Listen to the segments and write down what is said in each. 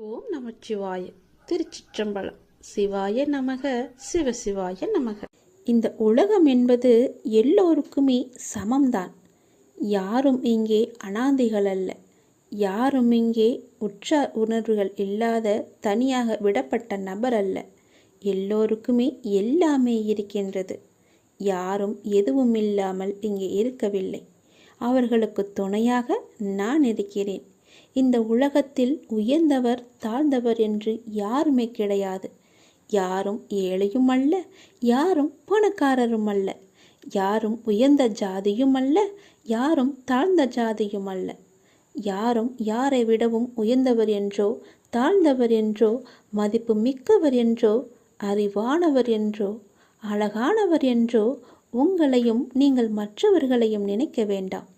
ஓம் நமச்சிவாய. திருச்சிற்றம்பலம். சிவாய நமக, சிவசிவாய நமக. இந்த உலகம் என்பது எல்லோருக்குமே சமம்தான். யாரும் இங்கே அனாதைகள் அல்ல. யாரும் இங்கே உற்றார் உணர்வுகள் இல்லாத தனியாக விடப்பட்ட நபர் அல்ல. எல்லோருக்குமே எல்லாமே இருக்கின்றது. யாரும் எதுவும் இல்லாமல் இங்கே இருக்கவில்லை. அவர்களுக்கு துணையாக நான் இருக்கிறேன். இந்த உலகத்தில் உயர்ந்தவர் தாழ்ந்தவர் என்று யாருமே கிடையாது. யாரும் ஏழையும் அல்ல, யாரும் பணக்காரரும் அல்ல. யாரும் உயர்ந்த ஜாதியும் அல்ல, யாரும் தாழ்ந்த ஜாதியும் அல்ல. யாரும் யாரை விடவும் உயர்ந்தவர் என்றோ தாழ்ந்தவர் என்றோ மதிப்பு மிக்கவர் என்றோ அறிவானவர் என்றோ அழகானவர் என்றோ உங்களையும் நீங்கள் மற்றவர்களையும் நினைக்க வேண்டாம்.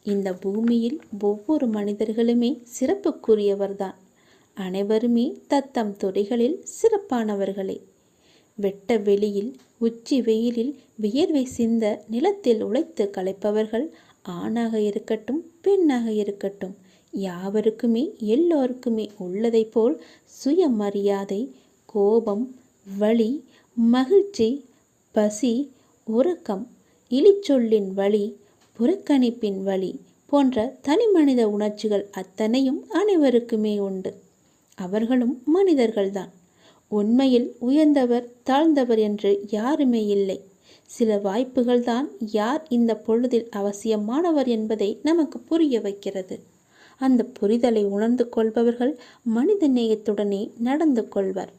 இந்த பூமியில் ஒவ்வொரு மனிதர்களுமே சிறப்புக்குரியவர்தான். அனைவருமே தத்தம் துறைகளில் சிறப்பானவர்களே. வெட்ட வெளியில் உச்சி வெயிலில் வியர்வை சிந்த நிலத்தில் உழைத்து களைப்பவர்கள் ஆணாக இருக்கட்டும் பெண்ணாக இருக்கட்டும், யாவருக்குமே எல்லோருக்குமே உள்ளதை போல் சுயமரியாதை, கோபம், வலி, மகிழ்ச்சி, பசி, உறக்கம், இழிச்சொல்லின் வலி, புறக்கணிப்பின் வலி போன்ற தனிமனித உணர்ச்சிகள் அத்தனையும் அனைவருக்குமே உண்டு. அவர்களும் மனிதர்கள்தான். உண்மையில் உயர்ந்தவர் தாழ்ந்தவர் என்று யாருமே இல்லை. சில வாய்ப்புகள்தான் யார் இந்த பொழுதில் அவசியமானவர் என்பதை நமக்கு புரிய வைக்கிறது. அந்த புரிதலை உணர்ந்து கொள்பவர்கள் மனித நேயத்துடனே நடந்து கொள்வர்.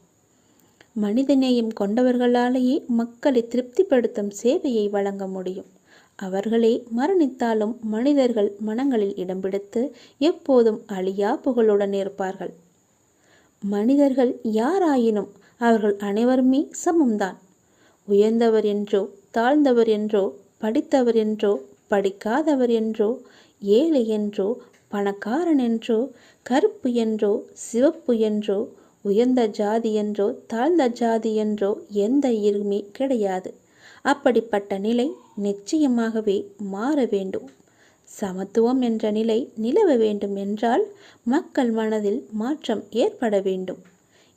மனிதநேயம் கொண்டவர்களாலேயே மக்களை திருப்திப்படுத்தும் சேவையை வழங்க முடியும். அவர்களே மரணித்தாலும் மனிதர்கள் மனங்களில் இடம் பிடித்து எப்போதும் அழியா புகழுடன் இருப்பார்கள். மனிதர்கள் யாராயினும் அவர்கள் அனைவருமே சமம்தான். உயர்ந்தவர் என்றோ தாழ்ந்தவர் என்றோ படித்தவர் என்றோ படிக்காதவர் என்றோ ஏழை என்றோ பணக்காரன் என்றோ கருப்பு என்றோ சிவப்பு என்றோ உயர்ந்த ஜாதி என்றோ தாழ்ந்த ஜாதி என்றோ எந்த இருமே கிடையாது. அப்படிப்பட்ட நிலை நிச்சயமாகவே மாற வேண்டும். சமத்துவம் என்ற நிலை நிலவ வேண்டும் என்றால் மக்கள் மனதில் மாற்றம் ஏற்பட வேண்டும்.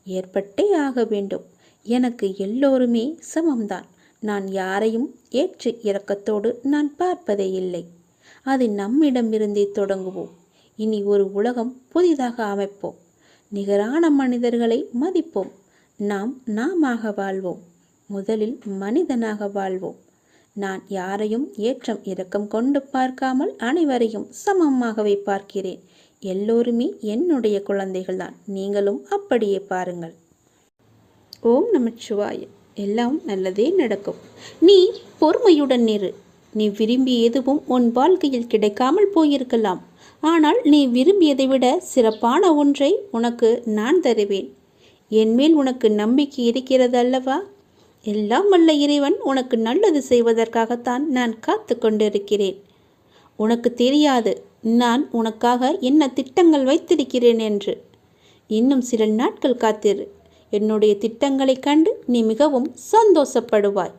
ஏற்பட்டே ஆக வேண்டும். எனக்கு எல்லோருமே சமம்தான். நான் யாரையும் ஏற்று இரக்கத்தோடு நான் பார்ப்பதே இல்லை. அது நம்மிடமிருந்தே தொடங்குவோம். இனி ஒரு உலகம் புதிதாக அமைப்போம். நிகரான மனிதர்களை மதிப்போம். நாமாக வாழ்வோம். முதலில் மனிதனாக வாழ்வோம். நான் யாரையும் ஏற்றம் இரக்கம் கொண்டு பார்க்காமல் அனைவரையும் சமமாகவே பார்க்கிறேன். எல்லோருமே என்னுடைய குழந்தைகள்தான். நீங்களும் அப்படியே பாருங்கள். ஓம் நமச்சிவாய. எல்லாம் நல்லதே நடக்கும். நீ பொறுமையுடன் இரு. நீ விரும்பிய எதுவும் உன் வாழ்க்கையில் கிடைக்காமல் போயிருக்கலாம். ஆனால் நீ விரும்பியதை விட சிறப்பான ஒன்றை உனக்கு நான் தருவேன். என்மேல் உனக்கு நம்பிக்கை இருக்கிறது அல்லவா? எல்லாம் வல்ல இறைவன் உனக்கு நல்லது செய்வதற்காகத்தான் நான் காத்து கொண்டிருக்கிறேன். உனக்கு தெரியாது நான் உனக்காக என்ன திட்டங்கள் வைத்திருக்கிறேன் என்று. இன்னும் சில நாட்கள் காத்திரு. என்னுடைய திட்டங்களை கண்டு நீ மிகவும் சந்தோஷப்படுவாய்.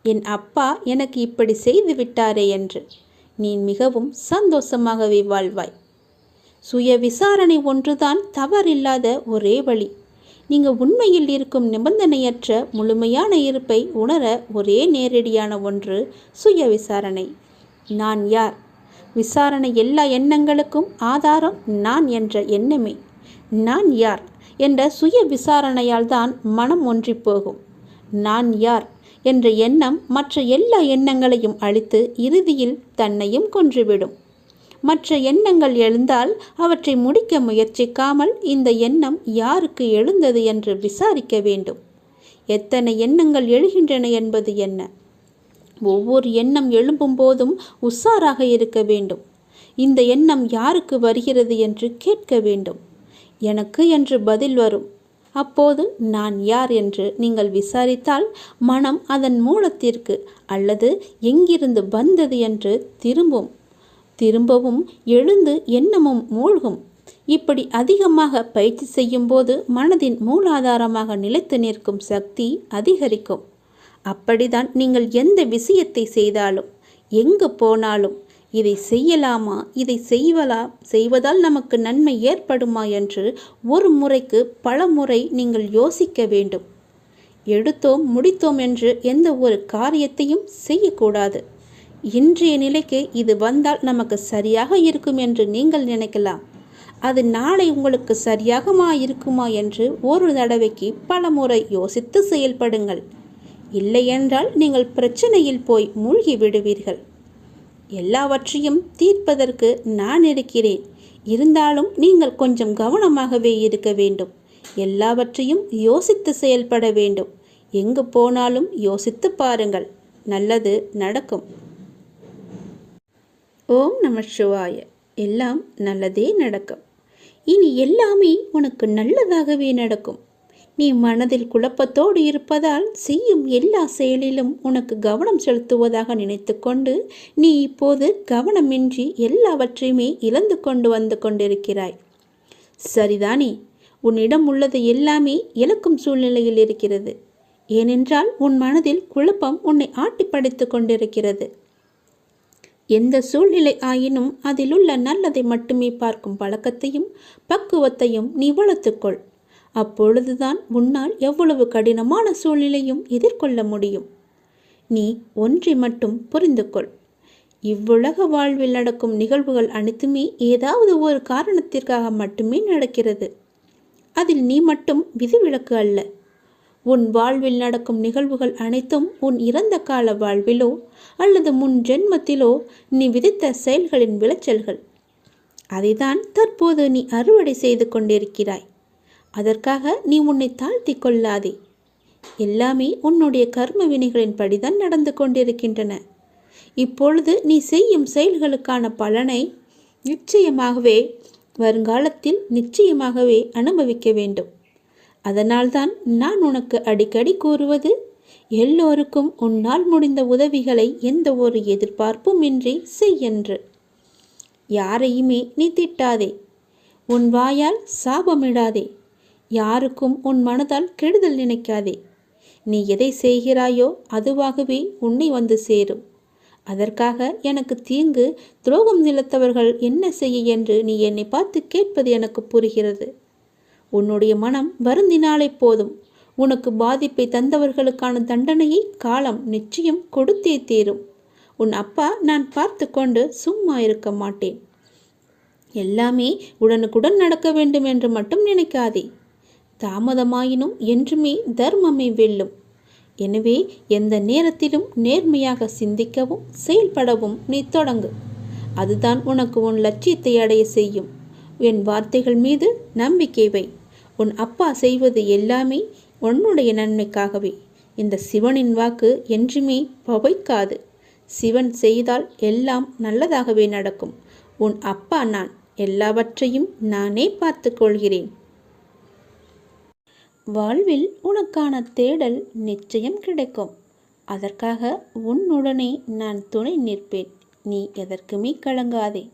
என் அப்பா எனக்கு இப்படி செய்து விட்டாரே என்று நீ மிகவும் சந்தோஷமாகவே வாழ்வாய். சுய விசாரணை ஒன்றுதான் தவறில்லாத ஒரே வழி. நீங்கள் உண்மையில் இருக்கும் நிபந்தனையற்ற முழுமையான இருப்பை உணர ஒரே நேரடியான ஒன்று சுய விசாரணை. நான் யார்? விசாரணை எல்லா எண்ணங்களுக்கும் ஆதாரம் நான் என்ற எண்ணமே. நான் யார் என்ற சுய விசாரணையால் தான் மனம் ஒன்றி போகும். நான் யார் என்ற எண்ணம் மற்ற எல்லா எண்ணங்களையும் அழித்து இறுதியில் தன்னையும் கொன்றுவிடும். மற்ற எண்ணங்கள் எழுந்தால் அவற்றை முடிக்க முயற்சிக்காமல் இந்த எண்ணம் யாருக்கு எழுந்தது என்று விசாரிக்க வேண்டும். எத்தனை எண்ணங்கள் எழுகின்றன என்பது என்ன? ஒவ்வொரு எண்ணம் எழும்பும் போதும் உஷாராக இருக்க வேண்டும். இந்த எண்ணம் யாருக்கு வருகிறது என்று கேட்க வேண்டும். எனக்கு என்று பதில் வரும். அப்போது நான் யார் என்று நீங்கள் விசாரித்தால் மனம் அதன் மூலத்திற்கு அல்லது எங்கிருந்து வந்தது என்று திரும்பவும் எழுந்து எண்ணமும் மூழ்கும். இப்படி அதிகமாக பயிற்சி செய்யும் போது மனதின் மூலாதாரமாக நிலைத்து நிற்கும் சக்தி அதிகரிக்கும். அப்படிதான் நீங்கள் எந்த விஷயத்தை செய்தாலும், எங்கு போனாலும், இதை செய்யலாமா, இதை செய்வதால் நமக்கு நன்மை ஏற்படுமா என்று ஒரு முறைக்கு பல முறை நீங்கள் யோசிக்க வேண்டும். எடுத்தோம் முடித்தோம் என்று எந்த ஒரு காரியத்தையும் செய்யக்கூடாது. இன்றைய நிலைக்கு இது வந்தால் நமக்கு சரியாக இருக்கும் என்று நீங்கள் நினைக்கலாம். அது நாளை உங்களுக்கு சரியாகமா இருக்குமா என்று ஒரு தடவைக்கு பல முறை யோசித்து செயல்படுங்கள். இல்லையென்றால் நீங்கள் பிரச்சனையில் போய் மூழ்கி விடுவீர்கள். எல்லாவற்றையும் தீர்ப்பதற்கு நான் இருக்கிறேன். இருந்தாலும் நீங்கள் கொஞ்சம் கவனமாகவே இருக்க வேண்டும். எல்லாவற்றையும் யோசித்து செயல்பட வேண்டும். எங்கு போனாலும் யோசித்து பாருங்கள், நல்லது நடக்கும். ஓம் நம சிவாய. எல்லாம் நல்லதே நடக்கும். இனி எல்லாமே உனக்கு நல்லதாகவே நடக்கும். நீ மனதில் குழப்பத்தோடு இருப்பதால் செய்யும் எல்லா செயலிலும் உனக்கு கவனம் செலுத்துவதாக நினைத்து கொண்டு நீ இப்போது கவனமின்றி எல்லாவற்றையுமே இழந்து கொண்டு வந்து கொண்டிருக்கிறாய். சரிதானே? உன்னிடம் உள்ளது எல்லாமே இழக்கும் சூழ்நிலையில் இருக்கிறது. ஏனென்றால் உன் மனதில் குழப்பம் உன்னை ஆட்டி படைத்து கொண்டிருக்கிறது. எந்த சூழ்நிலை ஆயினும் அதிலுள்ள நல்லதை மட்டுமே பார்க்கும் பழக்கத்தையும் பக்குவத்தையும் நீ வளர்த்துக்கொள். அப்பொழுதுதான் உன்னால் எவ்வளவு கடினமான சூழ்நிலையும் எதிர்கொள்ள முடியும். நீ ஒன்றை மட்டும் புரிந்து கொள். இவ்வுலக வாழ்வில் நடக்கும் நிகழ்வுகள் அனைத்துமே ஏதாவது ஒரு காரணத்திற்காக மட்டுமே நடக்கிறது. அதில் நீ மட்டும் விதிவிலக்கு அல்ல. உன் வாழ்வில் நடக்கும் நிகழ்வுகள் அனைத்தும் உன் இறந்த கால வாழ்விலோ அல்லது முன் ஜென்மத்திலோ நீ விதித்த செயல்களின் விளைச்சல்கள். அதைதான் தற்போது நீ அறுவடை செய்து கொண்டிருக்கிறாய். அதற்காக நீ உன்னை தாழ்த்தி கொள்ளாதே. எல்லாமே உன்னுடைய கர்ம வினைகளின் படிதான் நடந்து கொண்டிருக்கின்றன. இப்பொழுது நீ செய்யும் செயல்களுக்கான பலனை நிச்சயமாகவே வருங்காலத்தில் நிச்சயமாகவே அனுபவிக்க வேண்டும். அதனால்தான் நான் உனக்கு அடிக்கடி கூறுவது, எல்லோருக்கும் உன்னால் முடிந்த உதவிகளை எந்த ஒரு எதிர்பார்ப்பும் இன்றி செய்யென்று. யாரையுமே நீ திட்டாதே. உன் வாயால் சாபமிடாதே. யாருக்கும் உன் மனதால் கெடுதல் நினைக்காதே. நீ எதை செய்கிறாயோ அதுவாகவே உன்னை வந்து சேரும். அதற்காக எனக்கு தீங்கு துரோகம் நிலத்தவர்கள் என்ன செய்ய என்று நீ என்னை பார்த்து கேட்பது எனக்கு புரிகிறது. உன்னுடைய மனம் வருந்தினாலே போதும். உனக்கு பாதிப்பை தந்தவர்களுக்கான தண்டனையை காலம் நிச்சயம் கொடுத்தே தீரும். உன் அப்பா நான் பார்த்து கொண்டு சும்மா இருக்க மாட்டேன். எல்லாமே உடனுக்குடன் நடக்க வேண்டும் என்று மட்டும் நினைக்காதே. தாமதமாயினும் என்றுமே தர்மமே வெல்லும். எனவே எந்த நேரத்திலும் நேர்மையாக சிந்திக்கவும் செயல்படவும் நீ தொடங்கு. அதுதான் உனக்கு உன் லட்சியத்தை அடைய செய்யும். என் வார்த்தைகள் மீது நம்பிக்கை வை. உன் அப்பா செய்வது எல்லாமே உன்னுடைய நன்மைக்காகவே. இந்த சிவனின் வாக்கு என்றுமே பவைக்காது. சிவன் செய்தால் எல்லாம் நல்லதாகவே நடக்கும். உன் அப்பா நான். எல்லாவற்றையும் நானே பார்த்து கொள்கிறேன். வாழ்வில் உனக்கான தேடல் நிச்சயம் கிடைக்கும். அதற்காக உன்னுடனே நான் துணை நிற்பேன். நீ எதற்குமே கலங்காதே.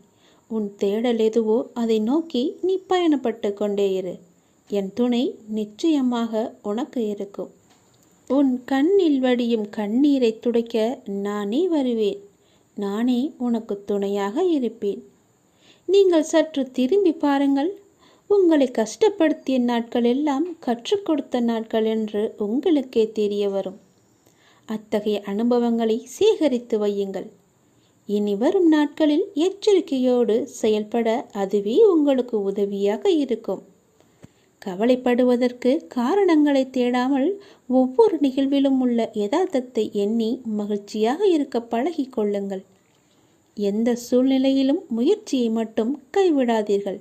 உன் தேடல் எதுவோ அதை நோக்கி நீ பயணப்பட்டு கொண்டே இரு. என் துணை நிச்சயமாக உனக்கு இருக்கும். உன் கண்ணில் வடியும் கண்ணீரை துடைக்க நானே வருவேன். நானே உனக்கு துணையாக இருப்பேன். நீங்கள் சற்று திரும்பி பாருங்கள். உங்களை கஷ்டப்படுத்திய நாட்கள் எல்லாம் கற்றுக் கொடுத்த நாட்கள் என்று உங்களுக்கே தெரிய வரும். அத்தகைய அனுபவங்களை சேகரித்து வையுங்கள். இனி வரும் நாட்களில் எச்சரிக்கையோடு செயல்பட அதுவே உங்களுக்கு உதவியாக இருக்கும். கவலைப்படுவதற்கு காரணங்களை தேடாமல் ஒவ்வொரு நிகழ்விலும் உள்ள யதார்த்தத்தை எண்ணி மகிழ்ச்சியாக இருக்க பழகி கொள்ளுங்கள். எந்த சூழ்நிலையிலும் முயற்சியை மட்டும் கைவிடாதீர்கள்.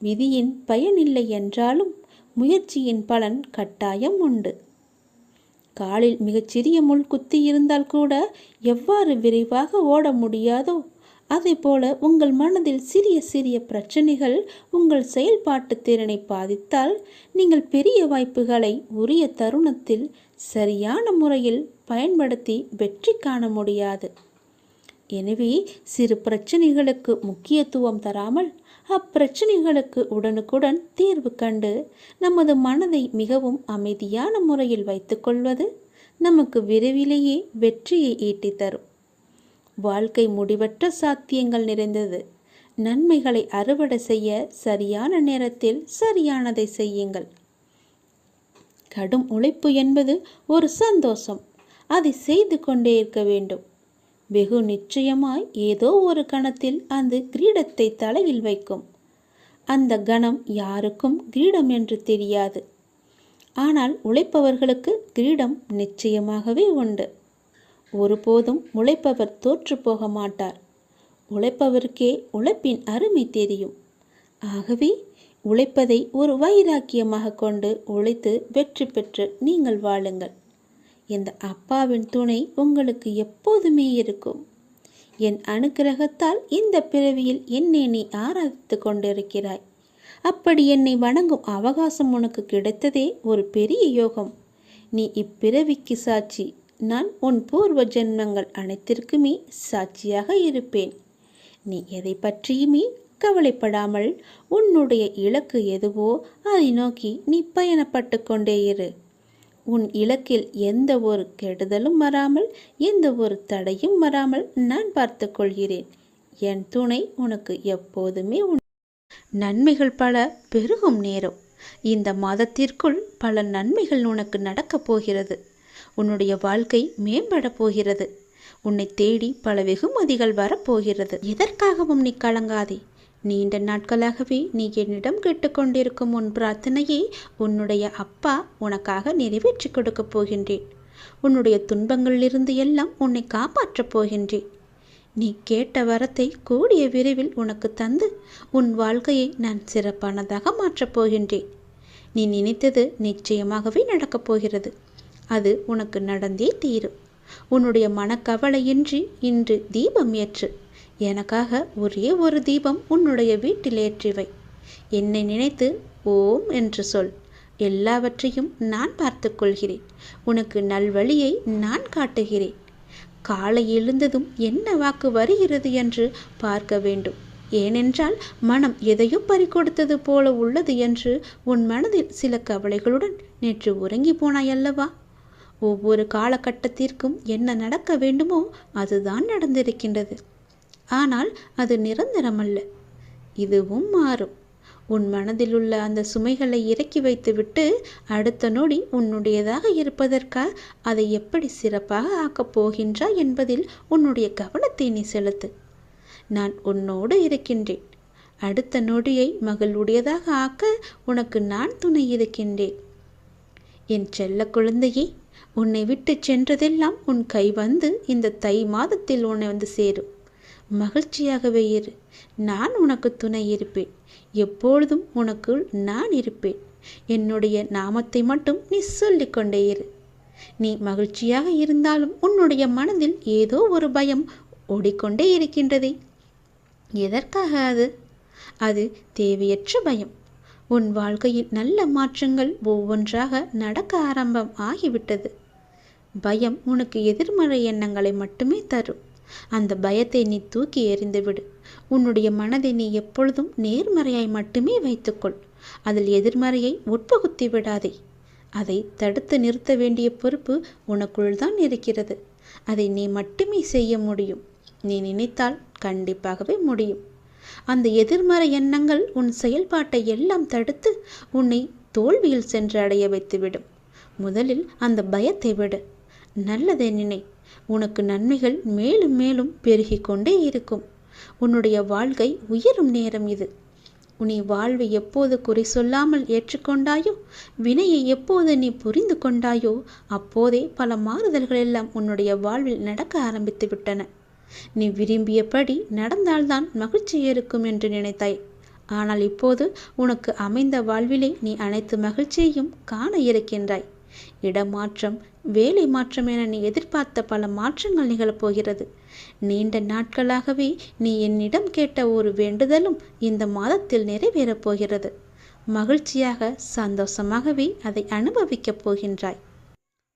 விதியின் பயனில்லை என்றாலும் முயற்சியின் பலன் கட்டாயம் உண்டு. காலில் மிகச்சிறிய முள் குத்தி இருந்தால் கூட எவ்வாறு விரைவாக ஓட முடியாதோ அதேபோல உங்கள் மனதில் சிறிய சிறிய பிரச்சனைகள் உங்கள் செயல்பாட்டு திறனை பாதித்தால் நீங்கள் பெரிய வாய்ப்புகளை உரிய தருணத்தில் சரியான முறையில் பயன்படுத்தி வெற்றி காண முடியாது. எனவே சிறு பிரச்சனைகளுக்கு முக்கியத்துவம் தராமல் அப்பிரச்சனைகளுக்கு உடனுக்குடன் தீர்வு கண்டு நமது மனதை மிகவும் அமைதியான முறையில் வைத்துக்கொள்வது நமக்கு விரைவிலேயே வெற்றியை ஈட்டி தரும். வாழ்க்கை முடிவற்ற சாத்தியங்கள் நிறைந்தது. நன்மைகளை அறுவடை செய்ய சரியான நேரத்தில் சரியானதை செய்யுங்கள். கடும் உழைப்பு என்பது ஒரு சந்தோஷம். அதை செய்து கொண்டே இருக்க வேண்டும். வெகு நிச்சயமாய் ஏதோ ஒரு கணத்தில் அந்த கிரீடத்தை தலையில் வைக்கும். அந்த கணம் யாருக்கும் கிரீடம் என்று தெரியாது. ஆனால் உழைப்பவர்களுக்கு கிரீடம் நிச்சயமாகவே உண்டு. ஒருபோதும் உழைப்பவர் தோற்று போக மாட்டார். உழைப்பவருக்கே உழைப்பின் அருமை தெரியும். ஆகவே உழைப்பதை ஒரு வைராக்கியமாக கொண்டு உழைத்து வெற்றி பெற்று நீங்கள் வாழுங்கள். இந்த அப்பாவின் துணை உங்களுக்கு எப்போதுமே இருக்கும். என் அனுக்கிரகத்தால் இந்த பிறவியில் என்னை நீ ஆராதித்து கொண்டிருக்கிறாய். அப்படி என்னை வணங்கும் அவகாசம் உனக்கு கிடைத்ததே ஒரு பெரிய யோகம். நீ இப்பிறவிக்கு சாட்சி. நான் உன் பூர்வ ஜென்மங்கள் அனைத்திற்குமே சாட்சியாக இருப்பேன். நீ எதை பற்றியுமே கவலைப்படாமல் உன்னுடைய இலக்கு எதுவோ அதை நோக்கி நீ பயணப்பட்டு கொண்டே இரு. உன் இலக்கில் எந்த ஒரு கெடுதலும் வராமல், எந்த ஒரு தடையும் வராமல் நான் பார்த்து கொள்கிறேன். என் துணை உனக்கு எப்போதுமே நன்மைகள் பல பெருகும் நேரம். இந்த மாதத்திற்குள் பல நன்மைகள் உனக்கு நடக்கப் போகிறது. உன்னுடைய வாழ்க்கை மேம்பட போகிறது. உன்னை தேடி பல வெகுமதிகள் வரப்போகிறது. எதற்காகவும் நீ கலங்காதே. நீண்ட நாட்களாகவே நீ என்னிடம் கேட்டுக்கொண்டிருக்கும் உன் பிரார்த்தனையை உன்னுடைய அப்பா உனக்காக நிறைவேற்றி கொடுக்கப் போகின்றேன். உன்னுடைய துன்பங்களிலிருந்து எல்லாம் உன்னை காப்பாற்றப் போகின்றேன். நீ கேட்ட வரத்தை கூடிய விரைவில் உனக்கு தந்து உன் வாழ்க்கையை நான் சிறப்பானதாக மாற்றப் போகின்றேன். நீ நினைத்தது நிச்சயமாகவே நடக்கப் போகிறது. அது உனக்கு நடந்தே தீரும். உன்னுடைய மனக்கவலையின்றி இன்று தீபம் ஏற்று. எனக்காக ஒரே ஒரு தீபம் உன்னுடைய வீட்டில் ஏற்றிவை. என்னை நினைத்து ஓம் என்று சொல். எல்லாவற்றையும் நான் பார்த்து கொள்கிறேன். உனக்கு நல்வழியை நான் காட்டுகிறேன். காலை எழுந்ததும் என்ன வாக்கு வருகிறது என்று பார்க்க வேண்டும். ஏனென்றால் மனம் எதையோ பறிகொடுத்தது போல உள்ளது என்று உன் மனதில் சில கவலைகளுடன் நேற்று உறங்கி போனாயல்லவா? ஒவ்வொரு காலகட்டத்திற்கும் என்ன நடக்க வேண்டுமோ அதுதான் நடந்திருக்கின்றது. ஆனால் அது நிரந்தரமல்ல. இதுவும் மாறும். உன் மனதில் உள்ள அந்த சுமைகளை இறக்கி வைத்துவிட்டு அடுத்த நொடி உன்னுடையதாக இருப்பதற்காக அதை எப்படி சிறப்பாக ஆக்கப் போகின்றாய் என்பதில் உன்னுடைய கவனத்தை நீ செலுத்து. நான் உன்னோடு இருக்கின்றேன். அடுத்த நொடியை மகளுடையதாக ஆக்க உனக்கு நான் துணை இருக்கின்றேன். என் செல்ல குழந்தையே, உன்னை விட்டு சென்றதெல்லாம் உன் கை வந்து இந்த தை மாதத்தில் உன்னை வந்து சேரும். மகிழ்ச்சியாகவே இரு. நான் உனக்கு துணை இருப்பேன். எப்பொழுதும் உனக்குள் நான் இருப்பேன். என்னுடைய நாமத்தை மட்டும் நீ சொல்லிக்கொண்டே இரு. நீ மகிழ்ச்சியாக இருந்தாலும் உன்னுடைய மனதில் ஏதோ ஒரு பயம் ஓடிக்கொண்டே இருக்கின்றதே. எதற்காக அது? அது தேவையற்ற பயம். உன் வாழ்க்கையில் நல்ல மாற்றங்கள் ஒவ்வொன்றாக நடக்க ஆரம்பம் ஆகிவிட்டது. பயம் உனக்கு எதிர்மறை எண்ணங்களை மட்டுமே தரும். அந்த பயத்தை நீ தூக்கி எறிந்துவிடு. உன்னுடைய மனதை நீ எப்பொழுதும் நேர்மறையாய் மட்டுமே வைத்துக்கொள். அதில் எதிர்மறையை உட்புகுத்தி விடாதே. அதை தடுத்து நிறுத்த வேண்டிய பொறுப்பு உனக்குள் தான் இருக்கிறது. அதை நீ மட்டுமே செய்ய முடியும். நீ நினைத்தால் கண்டிப்பாகவே முடியும். அந்த எதிர்மறை எண்ணங்கள் உன் செயல்பாட்டை எல்லாம் தடுத்து உன்னை தோல்வியில் சென்று அடைய வைத்துவிடும். முதலில் அந்த பயத்தை விடு. நல்லதை நினை. உனக்கு நன்மைகள் மேலும் மேலும் பெருகி கொண்டே இருக்கும். உன்னுடைய வாழ்க்கை உயரும் நேரம் இது. நீ வாழ்வை எப்போது குறி சொல்லாமல் ஏற்றுக்கொண்டாயோ, வினையை எப்போது நீ புரிந்து கொண்டாயோ, அப்போதே பல மாறுதல்கள் எல்லாம் உன்னுடைய வாழ்வில் நடக்க ஆரம்பித்து விட்டன. நீ விரும்பியபடி நடந்தால்தான் மகிழ்ச்சி இருக்கும் என்று நினைத்தாய். ஆனால் இப்போது உனக்கு அமைந்த வாழ்விலே நீ அனைத்து மகிழ்ச்சியையும் காண இருக்கின்றாய். இடமாற்றம், வேலை மாற்றம் என நீ எதிர்பார்த்த பல மாற்றங்கள் நிகழப்போகிறது. நீண்ட நாட்களாகவே நீ என்னிடம் கேட்ட ஒரு வேண்டுதலும் இந்த மாதத்தில் நிறைவேறப் போகிறது. மகிழ்ச்சியாக சந்தோஷமாகவே அதை அனுபவிக்கப் போகின்றாய்.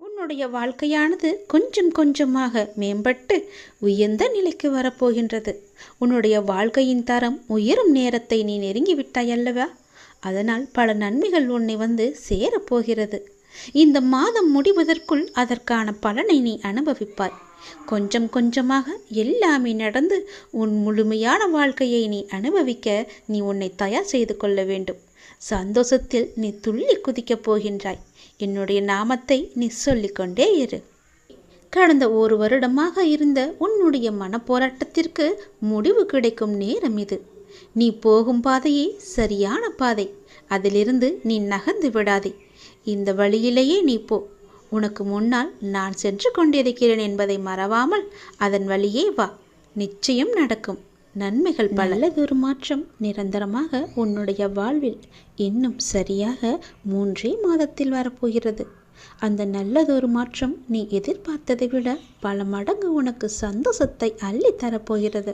உன்னுடைய வாழ்க்கையானது கொஞ்சம் கொஞ்சமாக மேம்பட்டு உயர்ந்த நிலைக்கு வரப்போகின்றது. உன்னுடைய வாழ்க்கையின் தரம் உயரும் நேரத்தை நீ நெருங்கிவிட்டாய் அல்லவா? அதனால் பல நன்மைகள் உன்னை வந்து சேரப்போகிறது. இந்த மாதம் முடிவதற்குள் அதற்கான பலனை நீ அனுபவிப்பாய். கொஞ்சம் கொஞ்சமாக எல்லாமே நடந்து உன் முழுமையான வாழ்க்கையை நீ அனுபவிக்க நீ உன்னை தயார் செய்து கொள்ள வேண்டும். சந்தோஷத்தில் நீ துள்ளி குதிக்கப் போகின்றாய். என்னுடைய நாமத்தை நீ சொல்லிக்கொண்டே இரு. கடந்த 1 வருடமாக இருந்த உன்னுடைய மனப்போராட்டத்திற்கு முடிவு கிடைக்கும் நேரம் இது. நீ போகும் பாதையே சரியான பாதை. அதிலிருந்து நீ நகர்ந்து விடாதே. இந்த வழியிலேயே நீ போ. உனக்கு முன்னால் நான் சென்று கொண்டிருக்கிறேன் என்பதை மறவாமல் அதன் வழியே வா. நிச்சயம் நடக்கும் நன்மைகள் பல. நல்லதொரு மாற்றம் நிரந்தரமாக உன்னுடைய வாழ்வில் இன்னும் சரியாக 3 மாதத்தில் வரப்போகிறது. அந்த நல்லதொரு மாற்றம் நீ எதிர்பார்த்ததை விட பல மடங்கு உனக்கு சந்தோஷத்தை அள்ளி தரப்போகிறது.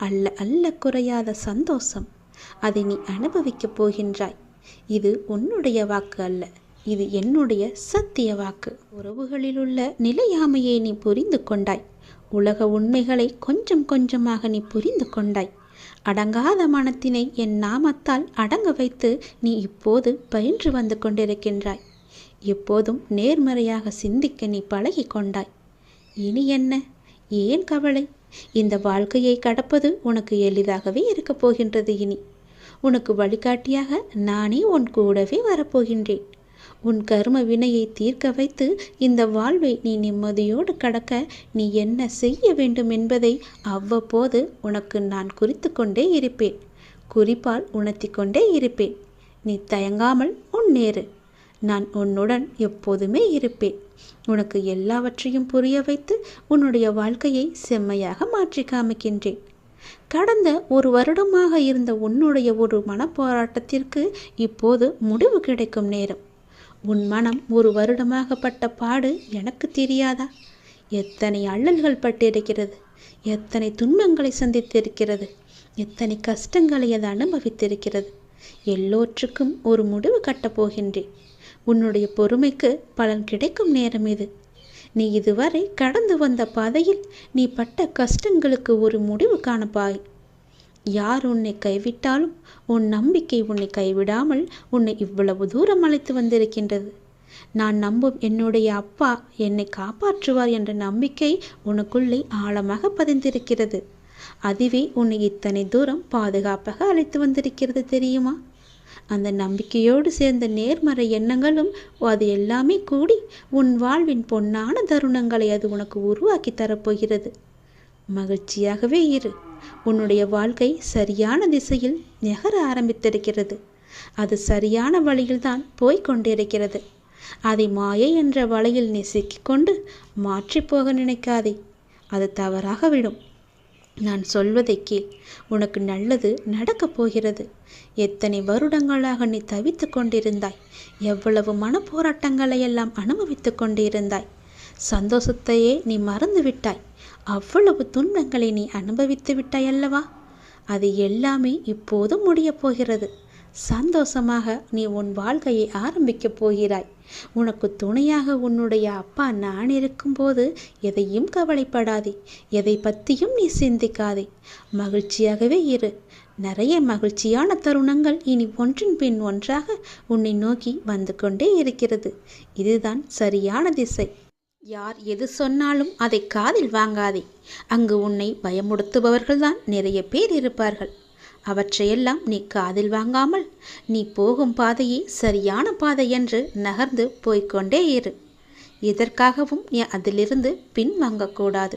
அல்ல அல்ல குறையாத சந்தோஷம். அதை நீ அனுபவிக்கப் போகின்றாய். இது உன்னுடைய வாக்கு அல்ல, இது என்னுடைய சத்திய வாக்கு. உறவுகளில் உள்ள நிலையாமையை நீ புரிந்து கொண்டாய். உலக உண்மைகளை கொஞ்சம் கொஞ்சமாக நீ புரிந்து கொண்டாய். அடங்காத மனத்தினை என் நாமத்தால் அடங்க வைத்து நீ இப்போது பயின்று வந்து கொண்டிருக்கின்றாய். எப்போதும் நேர்மறையாக சிந்திக்க நீ பழகி கொண்டாய். இனி என்ன, ஏன் கவலை? இந்த வாழ்க்கையை கடப்பது உனக்கு எளிதாகவே இருக்கப் போகின்றது. இனி உனக்கு வழிகாட்டியாக நானே உன் கூடவே வரப்போகின்றேன். உன் கர்ம வினையை தீர்க்க வைத்து இந்த வாழ்வை நீ நிம்மதியோடு கடக்க நீ என்ன செய்ய வேண்டும் என்பதை அவ்வப்போது உனக்கு நான் குறித்து கொண்டே இருப்பேன். குறிப்பால் உணர்த்தி கொண்டே இருப்பேன். நீ தயங்காமல் முன்னேறு. நான் உன்னுடன் எப்போதுமே இருப்பேன். உனக்கு எல்லாவற்றையும் புரிய வைத்து உன்னுடைய வாழ்க்கையை செம்மையாக மாற்றி காமிக்கின்றேன். கடந்த 1 வருடமாக இருந்த உன்னுடைய ஒரு மனப்போராட்டத்திற்கு இப்போது முடிவு கிடைக்கும் நேரம். உன் மனம் 1 வருடமாக பட்ட பாடு எனக்கு தெரியாதா? எத்தனை அல்லல்கள் பட்டிருக்கிறது, எத்தனை துன்பங்களை சந்தித்திருக்கிறது, எத்தனை கஷ்டங்களை அது அனுபவித்திருக்கிறது. எல்லோற்றுக்கும் ஒரு முடிவு கட்டப் போகின்றேன். உன்னுடைய பொறுமைக்கு பலன் கிடைக்கும் நேரம் இது. நீ இதுவரை கடந்து வந்த பாதையில் நீ பட்ட கஷ்டங்களுக்கு ஒரு முடிவு காணப்பாய். யார் உன்னை கைவிட்டாலும் உன் நம்பிக்கை உன்னை கைவிடாமல் உன்னை இவ்வளவு தூரம் அழைத்து வந்திருக்கின்றது. நான் நம்பும் என்னுடைய அப்பா என்னை காப்பாற்றுவார் என்ற நம்பிக்கை உனக்குள்ளே ஆழமாக பதிந்திருக்கிறது. அதுவே உன்னை இத்தனை தூரம் பாதுகாப்பாக அழைத்து வந்திருக்கிறது தெரியுமா? அந்த நம்பிக்கையோடு சேர்ந்த நேர்மறை எண்ணங்களும் அது எல்லாமே கூடி உன் வாழ்வின் பொன்னான தருணங்களை அது உனக்கு உருவாக்கி தரப்போகிறது. மகிழ்ச்சியாகவே இரு. உன்னுடைய வாழ்க்கை சரியான திசையில் நகர ஆரம்பித்திருக்கிறது. அது சரியான வழியில்தான் போய்கொண்டிருக்கிறது. அதை மாயை என்ற வலையில் நீ சிக்கிக்கொண்டு மாற்றி போக நினைக்காதே. அது தவறாக விடும். நான் சொல்வதை கேள். உனக்கு நல்லது நடக்கப் போகிறது. எத்தனை வருடங்களாக நீ தவித்து கொண்டிருந்தாய். எவ்வளவு மனப்போராட்டங்களை எல்லாம் அனுபவித்து கொண்டிருந்தாய். சந்தோஷத்தையே நீ மறந்து விட்டாய். அவ்வளவு துன்பங்களை நீ அனுபவித்து விட்டாய் அல்லவா? அது எல்லாமே இப்போது முடியப் போகிறது. சந்தோஷமாக நீ உன் வாழ்க்கையை ஆரம்பிக்கப் போகிறாய். உனக்கு துணையாக உன்னுடைய அப்பா நான் இருக்கும்போது எதையும் கவலைப்படாதே. எதை பற்றியும் நீ சிந்திக்காதே. மகிழ்ச்சியாகவே இரு. நிறைய மகிழ்ச்சியான தருணங்கள் இனி ஒன்றின் பின் ஒன்றாக உன்னை நோக்கி வந்து கொண்டே இருக்கிறது. இதுதான் சரியான திசை. யார் எது சொன்னாலும் அதை காதில் வாங்காதே. அங்கு உன்னை பயமுடுத்துபவர்கள்தான் நிறைய பேர் இருப்பார்கள். அவற்றையெல்லாம் நீ காதில் வாங்காமல் நீ போகும் பாதையே சரியான பாதை என்று நகர்ந்து போய்கொண்டே இரு. எதற்காகவும் நீ அதிலிருந்து பின் வாங்கக்கூடாது.